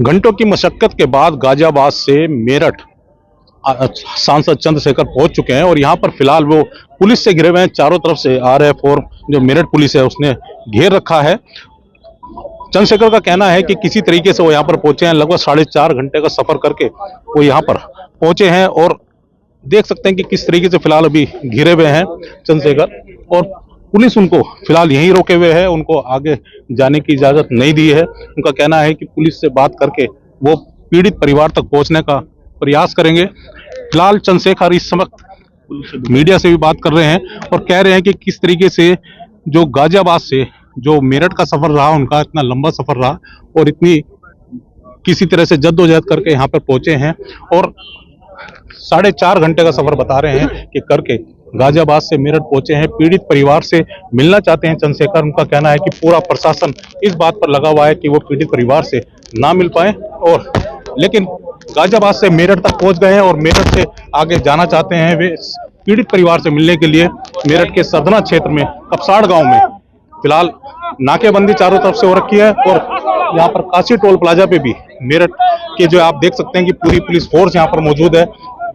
घंटों की मशक्कत के बाद गाजियाबाद से मेरठ सांसद चंद्रशेखर पहुंच चुके हैं और यहां पर फिलहाल वो पुलिस से घिरे हुए हैं। चारों तरफ से आरएफ और जो मेरठ पुलिस है उसने घेर रखा है। चंद्रशेखर का कहना है कि किसी तरीके से वो यहाँ पर पहुंचे हैं। लगभग 4.5 घंटे का सफर करके वो यहाँ पर पहुंचे हैं और देख सकते हैं कि किस तरीके से फिलहाल अभी घिरे हुए हैं चंद्रशेखर, और पुलिस उनको फिलहाल यहीं रोके हुए है। उनको आगे जाने की इजाजत नहीं दी है। उनका कहना है कि पुलिस से बात करके वो पीड़ित परिवार तक पहुंचने का प्रयास करेंगे। फिलहाल चंद्रशेखर इस समय मीडिया से भी बात कर रहे हैं और कह रहे हैं कि किस तरीके से जो गाजियाबाद से जो मेरठ का सफर रहा, उनका इतना लंबा सफर रहा और इतनी किसी तरह से जद्दोजहद करके यहाँ पर पहुंचे हैं और 4.5 घंटे का सफर बता रहे हैं कि करके गाजियाबाद से मेरठ पहुंचे हैं। पीड़ित परिवार से मिलना चाहते हैं चंद्रशेखर। उनका कहना है कि पूरा प्रशासन इस बात पर लगा हुआ है कि वो पीड़ित परिवार से ना मिल पाए, और लेकिन गाजियाबाद से मेरठ तक पहुंच गए हैं और मेरठ से आगे जाना चाहते हैं वे पीड़ित परिवार से मिलने के लिए। मेरठ के सरदना क्षेत्र में कपसाड़ गांव में फिलहाल नाकेबंदी चारों तरफ से हो रखी है और यहाँ पर काशी टोल प्लाजा पे भी मेरठ के जो आप देख सकते हैं कि पूरी पुलिस फोर्स यहाँ पर मौजूद है।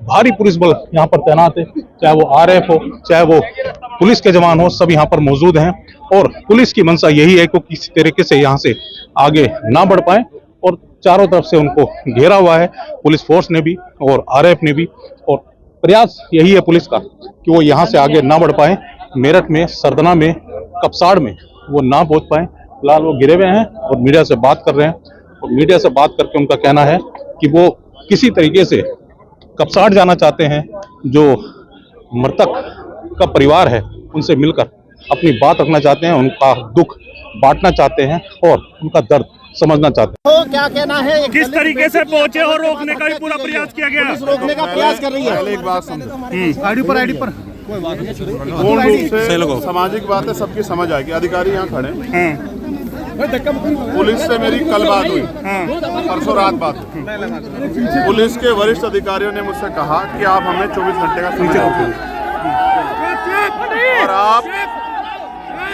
भारी पुलिस बल यहाँ पर तैनात है, चाहे वो आरएफ हो चाहे वो पुलिस के जवान हो, सब यहाँ पर मौजूद हैं। और पुलिस की मंशा यही है कि किसी तरीके से यहाँ से आगे ना बढ़ पाए और चारों तरफ से उनको घेरा हुआ है पुलिस फोर्स ने भी और आरएफ ने भी, और प्रयास यही है पुलिस का कि वो यहाँ से आगे ना बढ़ पाए। मेरठ में, सरदना में, कपसाड़ में वो ना पहुंच पाए। फिलहाल वो गिरे हुए हैं और मीडिया से बात कर रहे हैं और मीडिया से बात करके उनका कहना है कि वो किसी तरीके से कपसाड़ जाना चाहते हैं। जो मृतक का परिवार है उनसे मिलकर अपनी बात रखना चाहते हैं, उनका दुख बांटना चाहते हैं और उनका दर्द समझना चाहते हैं। तो क्या कहना है, किस तरीके से पहुंचे और रोकने का भी पूरा प्रयास किया गया? पुलिस रोकने का प्रयास कर रही है। पहले एक बात समझो, आईडी पर पूर्ण रूप से सामाजिक बात है, सबकी समझ आएगी। अधिकारी यहाँ खड़े हैं। पुलिस से मेरी कल बात हुई, परसों रात बात हुई। पुलिस के वरिष्ठ अधिकारियों ने मुझसे कहा कि आप हमें 24 घंटे का समय दो और आप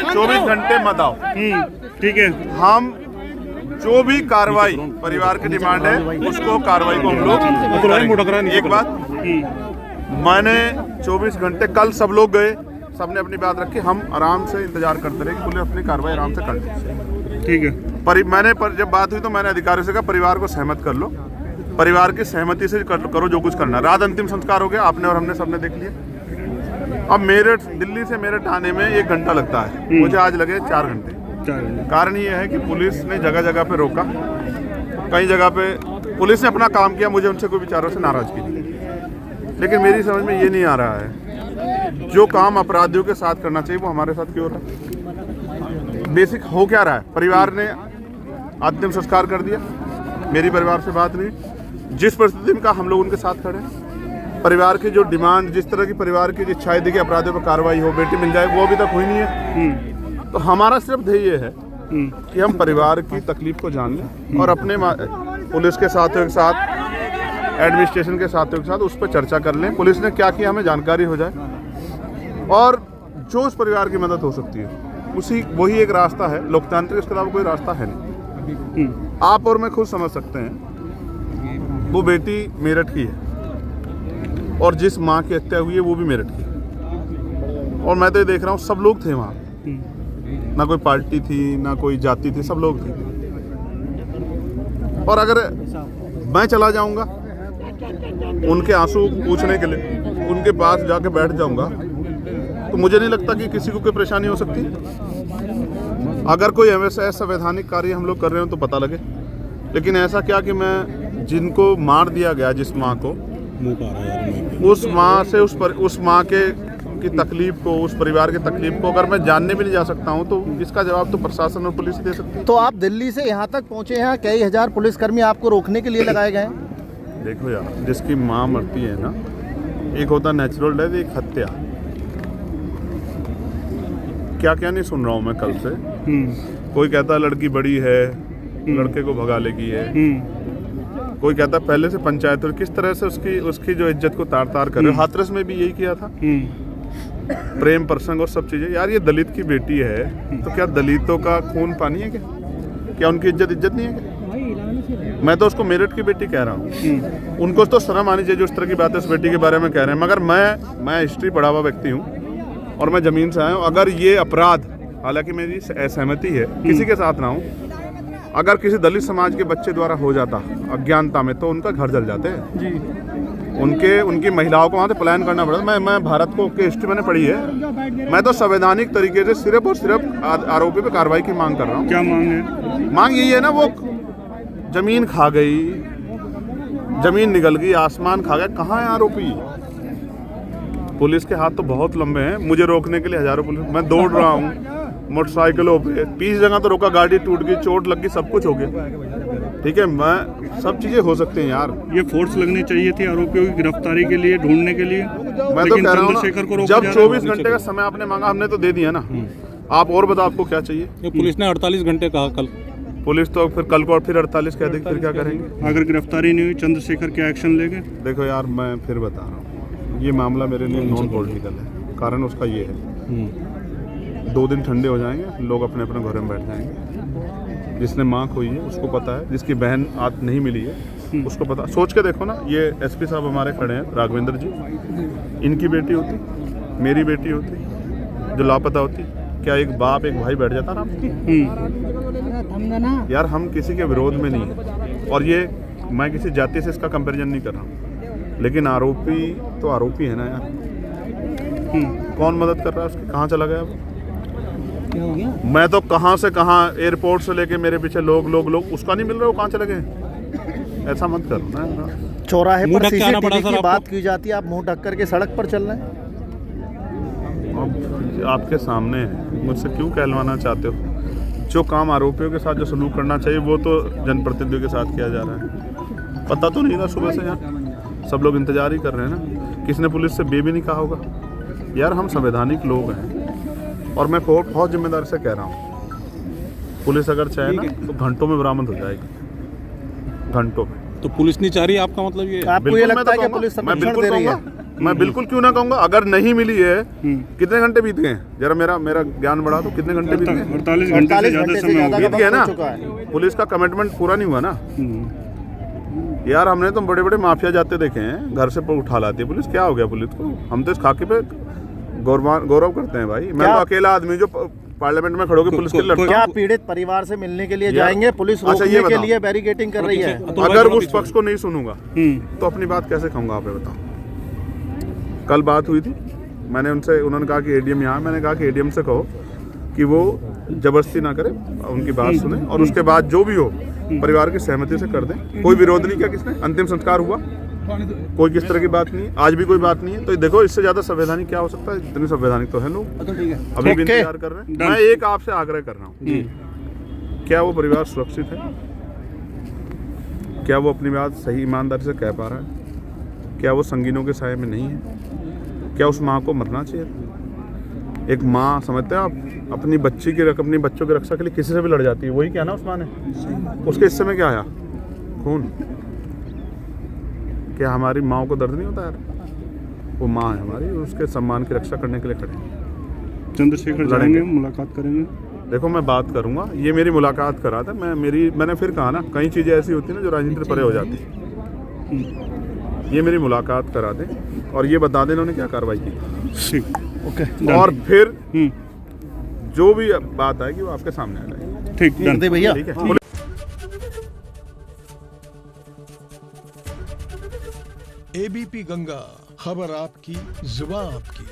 24 घंटे मत आओ। ठीक है, हम जो भी कार्रवाई परिवार की डिमांड है उसको कार्रवाई को हम लोग करेंगे। एक बात, मैंने 24 घंटे, कल सब लोग गए, सबने अपनी बात रखी, हम आराम से इंतजार करते रहे कि पुलिस अपनी कार्रवाई आराम से कर ले। ठीक है, जब बात हुई तो मैंने अधिकारियों से कहा परिवार को सहमत कर लो, परिवार की सहमति से करो जो कुछ करना। रात अंतिम संस्कार हो गया, आपने और हमने सबने देख लिया। अब मेरठ, दिल्ली से मेरठ आने में 1 घंटा लगता है, मुझे आज लगे 4 घंटे। कारण ये है कि पुलिस ने जगह जगह पे रोका, कई जगह पे पुलिस ने अपना काम किया, मुझे उनसे कोई विचारों से नाराजगी नहीं। लेकिन मेरी समझ में ये नहीं आ रहा है जो काम अपराधियों के साथ करना चाहिए वो हमारे साथ क्यों हो रहा है। बेसिक हो क्या रहा है, परिवार ने अंतिम संस्कार कर दिया, मेरी परिवार से बात नहीं। जिस परिस्थिति में का हम लोग उनके साथ खड़े हैं, परिवार की जो डिमांड, जिस तरह की परिवार की इच्छाएं थी कि अपराधियों पर कार्रवाई हो, बेटी मिल जाए, वो अभी तक हुई नहीं है। तो हमारा सिर्फ ध्येय ये है कि हम परिवार की तकलीफ को जान लें और अपने पुलिस के साथियों के साथ, एडमिनिस्ट्रेशन के साथियों के साथ उस पर चर्चा कर लें। पुलिस ने क्या किया हमें जानकारी हो जाए और जो उस परिवार की मदद हो सकती है वही एक रास्ता है लोकतांत्रिक, इसके अलावा कोई रास्ता है नहीं। आप और मैं खुद समझ सकते हैं, वो बेटी मेरठ की है और जिस माँ की हत्या हुई है वो भी मेरठ की है। और मैं तो ये देख रहा हूँ सब लोग थे वहाँ, ना कोई पार्टी थी ना कोई जाति थी, सब लोग थे। और अगर मैं चला जाऊंगा उनके आंसू पूछने के लिए, उनके पास जाके बैठ जाऊंगा, तो मुझे नहीं लगता कि किसी को कोई परेशानी हो सकती। अगर कोई ऐसा संवैधानिक कार्य हम लोग कर रहे हो तो पता लगे, लेकिन ऐसा क्या कि मैं जिनको मार दिया गया, जिस माँ को, उस माँ से उस माँ की तकलीफ को, उस परिवार की तकलीफ को अगर मैं जानने भी नहीं जा सकता हूँ तो इसका जवाब तो प्रशासन और पुलिस दे सकती है। तो आप दिल्ली से यहाँ तक पहुँचे हैं, कई हजार पुलिसकर्मी आपको रोकने के लिए लगाए गए हैं। देखो यार, जिसकी माँ मरती है ना, एक होता नेचुरल डेथ, एक हत्या। क्या क्या नहीं सुन रहा हूँ मैं कल से। कोई कहता है लड़की बड़ी है, लड़के को भगा लेगी है। कोई कहता है पहले से पंचायत, और किस तरह से उसकी जो इज्जत को तार तार कर रहे हो। हाथरस में भी यही किया था, प्रेम प्रसंग और सब चीजें। यार ये दलित की बेटी है तो क्या दलितों का खून पानी है क्या उनकी इज्जत नहीं है क्या? मैं तो उसको मेरठ की बेटी कह रहा हूँ। उनको तो शर्म आनी चाहिए जो इस तरह की बातें उस बेटी के बारे में कह रहे हैं। मगर मैं हिस्ट्री पढ़ा हुआ व्यक्ति हूँ और मैं ज़मीन से आया हूँ। अगर ये अपराध, हालांकि मेरी असहमति है, किसी के साथ ना हो, अगर किसी दलित समाज के बच्चे द्वारा हो जाता अज्ञानता में, तो उनका घर जल जाते हैं जी। उनकी महिलाओं को वहाँ से पलायन करना पड़ता। मैं भारत को की हिस्ट्री मैंने पढ़ी है। मैं तो संवैधानिक तरीके से सिर्फ और सिर्फ आरोपी पे कार्रवाई की मांग कर रहा हूँ। क्या मांग है? मांग यही है ना, वो जमीन खा गई, जमीन निगल गई, आसमान खा गया, कहाँ है आरोपी? पुलिस के हाथ तो बहुत लंबे हैं। मुझे रोकने के लिए हजारों पुलिस, मैं दौड़ रहा हूँ मोटरसाइकिलों पे, 20 जगह तो रोका, गाड़ी टूट गई, चोट लग गई, सब कुछ हो गया। ठीक है, मैं सब चीजें हो सकती हैं यार। ये फोर्स लगनी चाहिए थी आरोपियों की गिरफ्तारी के लिए, ढूंढने के लिए। मैं तो कह रहा हूँ ना, जब 24 घंटे का समय आपने मांगा, हमने तो दे दिया ना। आप और बताओ आपको क्या चाहिए? पुलिस ने 48 घंटे कहा कल। पुलिस तो फिर कल को फिर 48 कह देगी, फिर क्या करेंगे? अगर गिरफ्तारी नहीं हुई, चंद्रशेखर क्या एक्शन लेंगे? देखो यार, मैं फिर बता रहा हूँ, ये मामला मेरे लिए नॉन पॉलिटिकल है। कारण उसका ये है, 2 दिन ठंडे हो जाएंगे, लोग अपने अपने घरों में बैठ जाएंगे। जिसने माँ खोई है उसको पता है, जिसकी बहन आज नहीं मिली है उसको पता। सोच के देखो ना, ये एसपी साहब हमारे खड़े हैं, राघवेंद्र जी, इनकी बेटी होती, मेरी बेटी होती, जो लापता होती, क्या एक बाप एक भाई बैठ जाता आराम? यार हम किसी के विरोध में नहीं है, और ये मैं किसी जाति से इसका कंपैरिजन नहीं कर रहा हूँ, लेकिन आरोपी तो आरोपी है ना यार। कौन मदद कर रहा है उसकी? कहाँ चला गया वो? मैं तो कहाँ से कहाँ, एयरपोर्ट से लेके मेरे पीछे लोग उसका नहीं मिल रहा, वो कहाँ चले गए? ऐसा मत करो ना। चौराहे पर सीसीटीवी की बात की जाती है, आप मुंह ढक करके सड़क पर चल रहे हैं। आपके सामने है, मुझसे क्यों कहलवाना चाहते हो? जो काम आरोपियों के साथ जो सलूक करना चाहिए वो तो जनप्रतिनिधियों के साथ किया जा रहा है। पता तो नहीं था सुबह से, यार सब लोग इंतजार ही कर रहे हैं ना। किसने पुलिस से बे भी नहीं कहा होगा? यार हम संवैधानिक लोग हैं, और मैं बहुत जिम्मेदारी से कह रहा हूँ, पुलिस अगर चाहे ना तो घंटों में बरामद हो जाएगी, घंटों में। तो पुलिस नहीं चाह रही, आपका मतलब ये? आपको ये लगता है कि पुलिस संरक्षण दे रही है? मैं बिल्कुल क्यों ना कहूँगा। अगर नहीं मिली है, कितने घंटे बीत गए? जरा मेरा ज्ञान बढ़ा, तो कितने घंटे बीत गए? 48 घंटे से ज्यादा समय बीत गया ना। पुलिस का कमिटमेंट पूरा नहीं हुआ ना यार। हमने तो बड़े बड़े माफिया जाते देखे हैं, घर से उठा लाती है पुलिस। क्या हो गया पुलिस को? हम तो इस खाके पे गौरव करते हैं भाई। मैं तो अकेला आदमी जो पार्लियामेंट में खड़े होकर पुलिस के लड़ता हूं। क्या पीड़ित परिवार से मिलने के लिए जाएंगे? पुलिस रोकने के लिए बैरिकेडिंग कर रही है। अगर उस पक्ष को नहीं सुनूंगा तो अपनी बात कैसे कहूंगा? आप बताओ। कल बात हुई थी, मैंने उनसे, उन्होंने कहा कि एडीएम यहाँ, मैंने कहा कि एडीएम से कहो कि वो जबरदस्ती ना करे, उनकी बात सुने, और उसके बाद जो भी हो परिवार की सहमति से कर दें। कोई विरोध नहीं किया किसने। अंतिम संस्कार हुआ, कोई किस तरह की बात नहीं है, आज भी कोई बात नहीं है। तो देखो, इससे ज्यादा संवैधानिक क्या हो सकता है? इतने संवैधानिक तो है लोग, अभी भी इंतजार कर रहे हैं। मैं एक आपसे आग्रह कर रहा हूँ, क्या वो परिवार सुरक्षित है? क्या वो अपनी बात सही ईमानदारी से कह पा रहा है? क्या वो संगीनों के साये में नहीं है? क्या उस माँ को मरना चाहिए? एक माँ, समझते हैं आप, अपनी बच्चों की रक्षा के लिए किसी से भी लड़ जाती है। वही क्या ना उस माँ ने, उसके हिस्से में क्या आया? खून। क्या हमारी माँ को दर्द नहीं होता यार? वो माँ है हमारी, उसके सम्मान की रक्षा करने के लिए खड़े हैं। चंद्रशेखर लड़ेंगे, मुलाकात करेंगे। देखो, मैं बात करूंगा, ये मेरी मुलाकात करा था। मैंने फिर कहा ना, कई चीज़ें ऐसी होती है ना जो राजनीति से परे हो जाती है। ये मेरी मुलाकात करा दें और ये बता दें इन्होंने क्या कार्रवाई की। ठीक, ओके। और फिर जो भी बात आएगी वो आपके सामने आ जाएगी। ठीक भैया। ठीक है। एबीपी गंगा, खबर आपकी, जुबान आपकी।